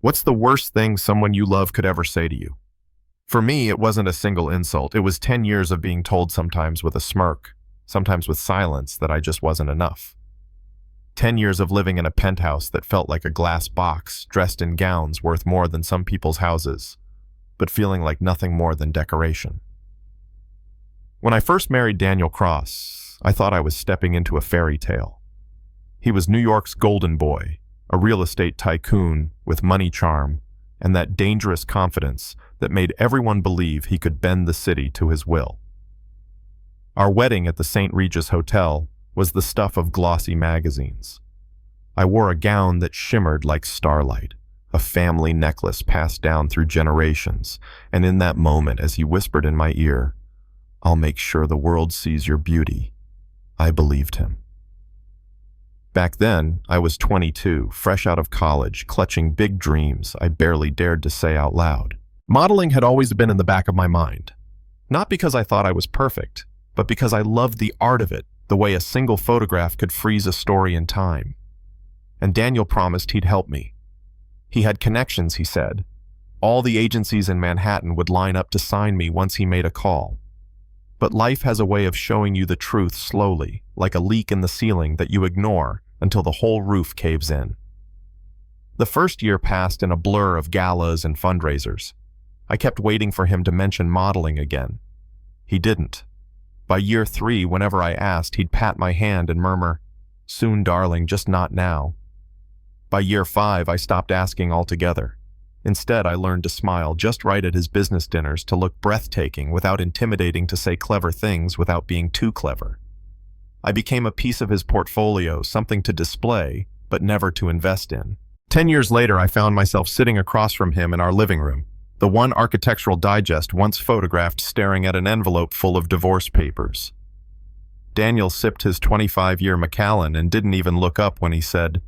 What's the worst thing someone you love could ever say to you? For me, it wasn't a single insult. It was 10 years of being told, sometimes with a smirk, sometimes with silence, that I just wasn't enough. 10 years of living in a penthouse that felt like a glass box, dressed in gowns worth more than some people's houses, but feeling like nothing more than decoration. When I first married Daniel Cross, I thought I was stepping into a fairy tale. He was New York's golden boy, a real estate tycoon with money charm and that dangerous confidence that made everyone believe he could bend the city to his will. Our wedding at the St. Regis Hotel was the stuff of glossy magazines. I wore a gown that shimmered like starlight, a family necklace passed down through generations, and in that moment, as he whispered in my ear, "I'll make sure the world sees your beauty," I believed him. Back then, I was 22, fresh out of college, clutching big dreams I barely dared to say out loud. Modeling had always been in the back of my mind. Not because I thought I was perfect, but because I loved the art of it, the way a single photograph could freeze a story in time. And Daniel promised he'd help me. He had connections, he said. All the agencies in Manhattan would line up to sign me once he made a call. But life has a way of showing you the truth slowly, like a leak in the ceiling that you ignore until the whole roof caves in. The first year passed in a blur of galas and fundraisers. I kept waiting for him to mention modeling again. He didn't. By year 3, whenever I asked, he'd pat my hand and murmur, "Soon, darling, just not now." By year 5, I stopped asking altogether. Instead, I learned to smile just right at his business dinners, to look breathtaking without intimidating, to say clever things without being too clever. I became a piece of his portfolio, something to display, but never to invest in. 10 years later, I found myself sitting across from him in our living room, the one Architectural Digest once photographed staring at an envelope full of divorce papers. Daniel sipped his 25-year Macallan and didn't even look up when he said,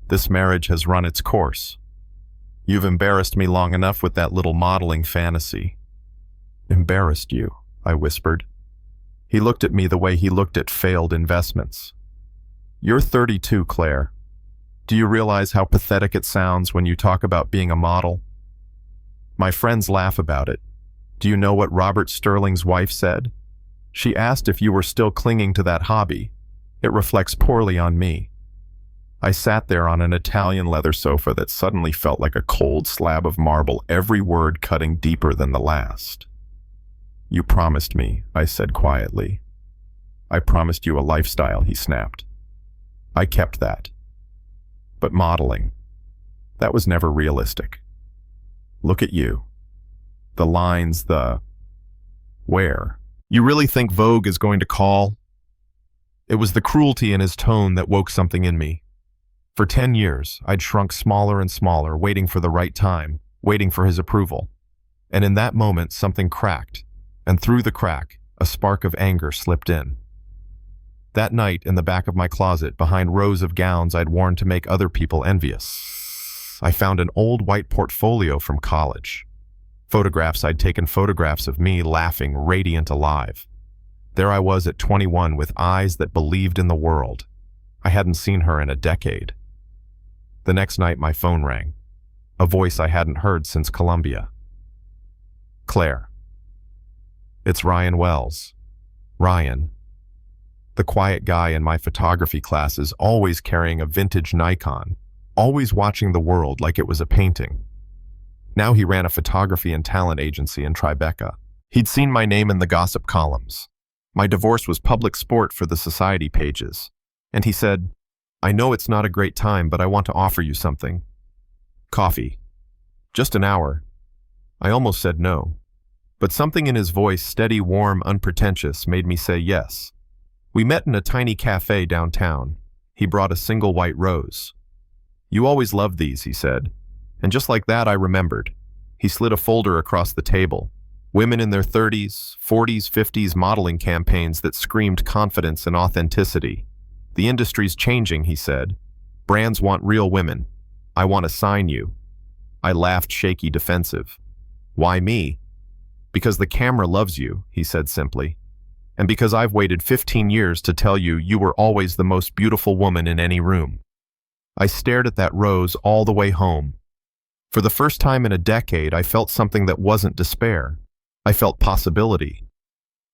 "This marriage has run its course. You've embarrassed me long enough with that little modeling fantasy." "Embarrassed you?" I whispered. He looked at me the way he looked at failed investments. "You're 32, Claire. Do you realize how pathetic it sounds when you talk about being a model? My friends laugh about it. Do you know what Robert Sterling's wife said? She asked if you were still clinging to that hobby. It reflects poorly on me." I sat there on an Italian leather sofa that suddenly felt like a cold slab of marble, every word cutting deeper than the last. "You promised me," I said quietly. "I promised you a lifestyle," he snapped. I kept that. But modeling, that was never realistic. Look at you. The lines, the where. You really think Vogue is going to call? It was the cruelty in his tone that woke something in me. For 10 years, I'd shrunk smaller and smaller, waiting for the right time, waiting for his approval. And in that moment, something cracked, and through the crack, a spark of anger slipped in. That night, in the back of my closet, behind rows of gowns I'd worn to make other people envious, I found an old white portfolio from college. Photographs I'd taken, photographs of me laughing, radiant, alive. There I was at 21 with eyes that believed in the world. I hadn't seen her in a decade. The next night my phone rang, a voice I hadn't heard since Columbia. "Claire." It's Ryan Wells. Ryan. The quiet guy in my photography classes, always carrying a vintage Nikon, always watching the world like it was a painting. Now he ran a photography and talent agency in Tribeca. He'd seen my name in the gossip columns. My divorce was public sport for the society pages. And he said, "I know it's not a great time, but I want to offer you something. Coffee. Just an hour." I almost said no. But something in his voice, steady, warm, unpretentious, made me say yes. We met in a tiny cafe downtown. He brought a single white rose. "You always loved these," he said. And just like that, I remembered. He slid a folder across the table. Women in their 30s, 40s, 50s, modeling campaigns that screamed confidence and authenticity. "The industry's changing," he said. "Brands want real women. I want to sign you." I laughed, shaky, defensive. "Why me?" "Because the camera loves you," he said simply. "And because I've waited 15 years to tell you you were always the most beautiful woman in any room." I stared at that rose all the way home. For the first time in a decade, I felt something that wasn't despair. I felt possibility.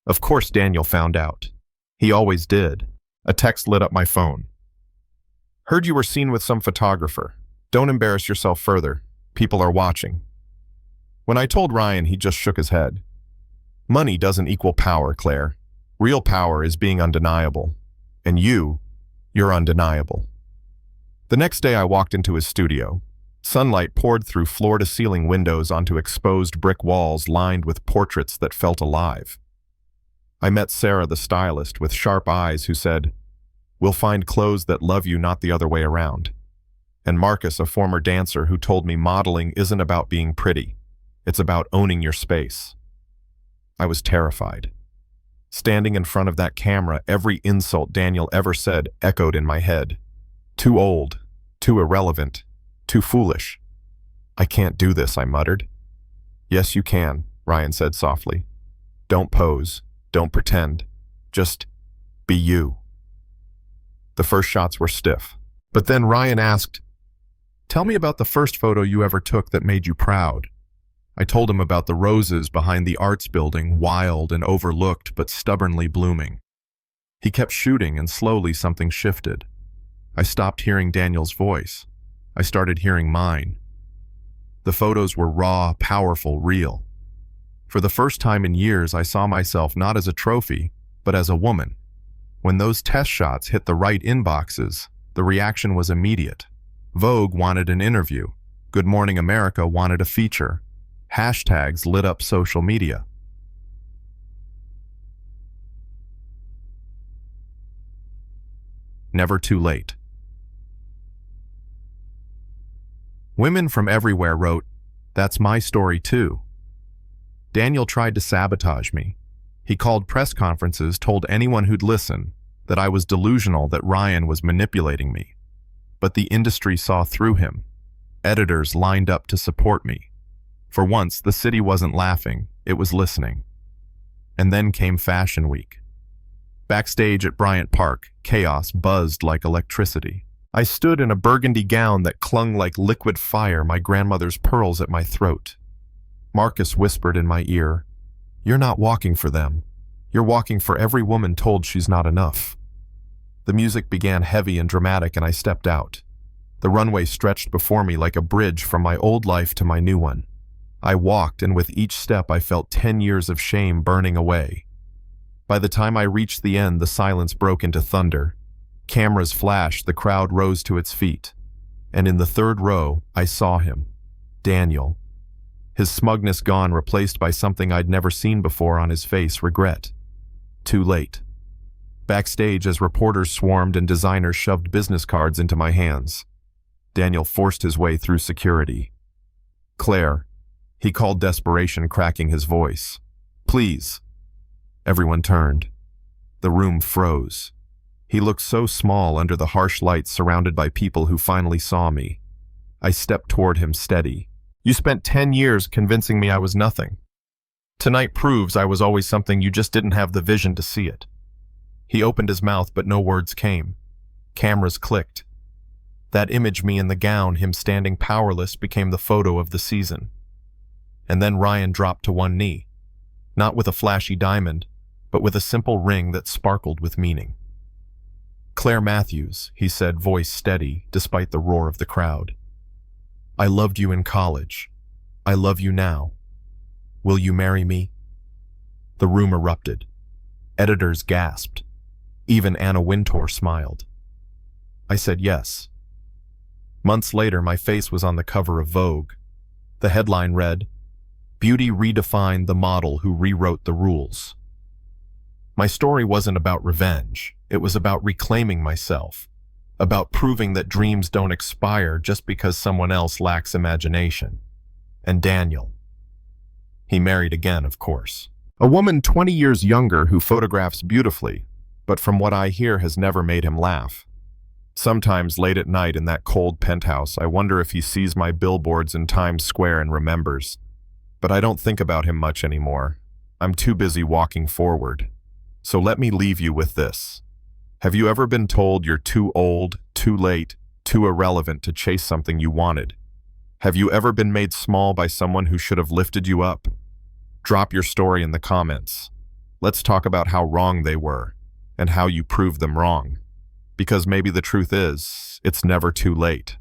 Of course, Daniel found out. He always did. A text lit up my phone. Heard you were seen with some photographer. Don't embarrass yourself further. People are watching. When I told Ryan, he just shook his head. Money doesn't equal power, Claire. Real power is being undeniable. And you're undeniable. The next day I walked into his studio. Sunlight poured through floor-to-ceiling windows onto exposed brick walls lined with portraits that felt alive. I met Sarah, the stylist, with sharp eyes who said, "We'll find clothes that love you, not the other way around." And Marcus, a former dancer, who told me modeling isn't about being pretty. It's about owning your space. I was terrified. Standing in front of that camera, every insult Daniel ever said echoed in my head. Too old, too irrelevant, too foolish. I can't do this, I muttered. Yes, you can, Ryan said softly. Don't pose, don't pretend, just be you. The first shots were stiff. But then Ryan asked, "Tell me about the first photo you ever took that made you proud." I told him about the roses behind the arts building, wild and overlooked but stubbornly blooming. He kept shooting and slowly something shifted. I stopped hearing Daniel's voice. I started hearing mine. The photos were raw, powerful, real. For the first time in years, I saw myself not as a trophy, but as a woman. When those test shots hit the right inboxes, the reaction was immediate. Vogue wanted an interview. Good Morning America wanted a feature. Hashtags lit up social media. Never too late. Women from everywhere wrote, "That's my story too." Daniel tried to sabotage me. He called press conferences, told anyone who'd listen that I was delusional, that Ryan was manipulating me. But the industry saw through him. Editors lined up to support me. For once, the city wasn't laughing, it was listening. And then came Fashion Week. Backstage at Bryant Park, chaos buzzed like electricity. I stood in a burgundy gown that clung like liquid fire, my grandmother's pearls at my throat. Marcus whispered in my ear, "You're not walking for them. You're walking for every woman told she's not enough." The music began heavy and dramatic, and I stepped out. The runway stretched before me like a bridge from my old life to my new one. I walked, and with each step I felt 10 years of shame burning away. By the time I reached the end, the silence broke into thunder. Cameras flashed, the crowd rose to its feet. And in the third row, I saw him, Daniel. His smugness gone, replaced by something I'd never seen before on his face, regret. Too late. Backstage, as reporters swarmed and designers shoved business cards into my hands, Daniel forced his way through security. "Claire," he called, desperation cracking his voice. "Please." Everyone turned. The room froze. He looked so small under the harsh lights, surrounded by people who finally saw me. I stepped toward him, steady. "You spent 10 years convincing me I was nothing. Tonight proves I was always something, you just didn't have the vision to see it." He opened his mouth, but no words came. Cameras clicked. That image, me in the gown, him standing powerless, became the photo of the season. And then Ryan dropped to one knee, not with a flashy diamond, but with a simple ring that sparkled with meaning. "Claire Matthews," he said, voice steady despite the roar of the crowd. "I loved you in college. I love you now. Will you marry me?" The room erupted. Editors gasped. Even Anna Wintour smiled. I said yes. Months later, my face was on the cover of Vogue. The headline read, "Beauty redefined, the model who rewrote the rules." My story wasn't about revenge. It was about reclaiming myself, about proving that dreams don't expire just because someone else lacks imagination. And Daniel. He married again, of course. A woman 20 years younger who photographs beautifully, but from what I hear has never made him laugh. Sometimes late at night in that cold penthouse, I wonder if he sees my billboards in Times Square and remembers. But I don't think about him much anymore. I'm too busy walking forward. So let me leave you with this. Have you ever been told you're too old, too late, too irrelevant to chase something you wanted? Have you ever been made small by someone who should have lifted you up? Drop your story in the comments. Let's talk about how wrong they were and how you proved them wrong. Because maybe the truth is, it's never too late.